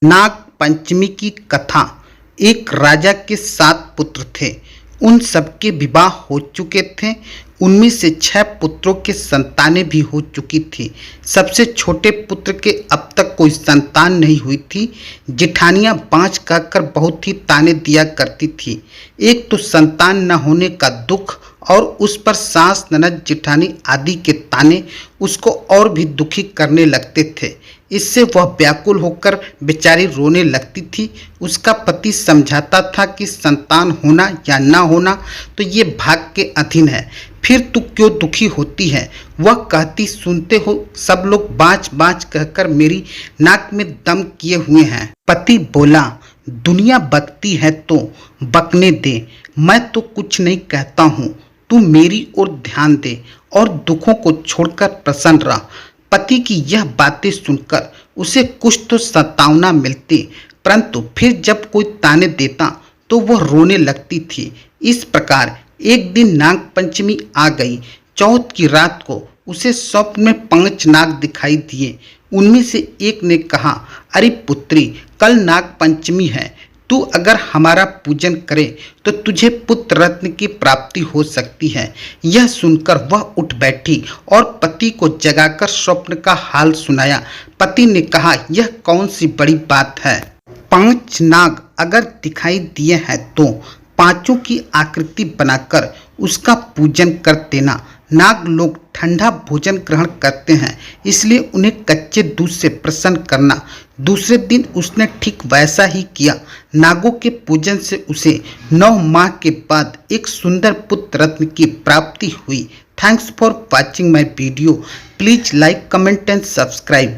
नाग पंचमी की कथा। एक राजा के 7 पुत्र थे। उन सबके विवाह हो चुके थे। उनमें से 6 पुत्रों के संतानें भी हो चुकी थी। सबसे छोटे पुत्र के अब तक कोई संतान नहीं हुई थी। जेठानियां बाँझ कहकर बहुत ही ताने दिया करती थी। एक तो संतान न होने का दुख और उस पर सास, ननद, जेठानी आदि के ताने उसको और भी दुखी करने लगते थे। इससे वह व्याकुल होकर बेचारी रोने लगती थी। उसका पति समझाता था कि संतान होना या ना होना तो ये भाग्य के अधीन है, फिर तू क्यों दुखी होती है। वह कहती, सुनते हो सब लोग बाँच बाँच कहकर मेरी नाक में दम किए हुए हैं। पति बोला, दुनिया बकती है तो बकने दे, मैं तो कुछ नहीं कहता हूँ, तू मेरी ओर ध्यान दे और दुखों को छोड़कर प्रसन्न रह। पति की यह बातें सुनकर उसे कुछ तो सतावना मिलती, परंतु फिर जब कोई ताने देता तो वह रोने लगती थी। इस प्रकार एक दिन नाग पंचमी आ गई। चौथ की रात को उसे स्वप्न में 5 नाग दिखाई दिए। उनमें से एक ने कहा, अरे पुत्री, कल नाग पंचमी है, तू अगर हमारा पूजन करे तो तुझे पुत्र रत्न की प्राप्ति हो सकती है। यह सुनकर वह उठ बैठी और पति को जगाकर स्वप्न का हाल सुनाया। पति ने कहा, यह कौन सी बड़ी बात है। 5 नाग अगर दिखाई दिए हैं तो 5 की आकृति बनाकर उसका पूजन कर देना। नाग लोग ठंडा भोजन ग्रहण करते हैं, इसलिए उन्हें कच्चे दूध से प्रसन्न करना। दूसरे दिन उसने ठीक वैसा ही किया। नागों के पूजन से उसे 9 माह के बाद एक सुंदर पुत्र रत्न की प्राप्ति हुई। Thanks for watching my video. Please like, comment and subscribe.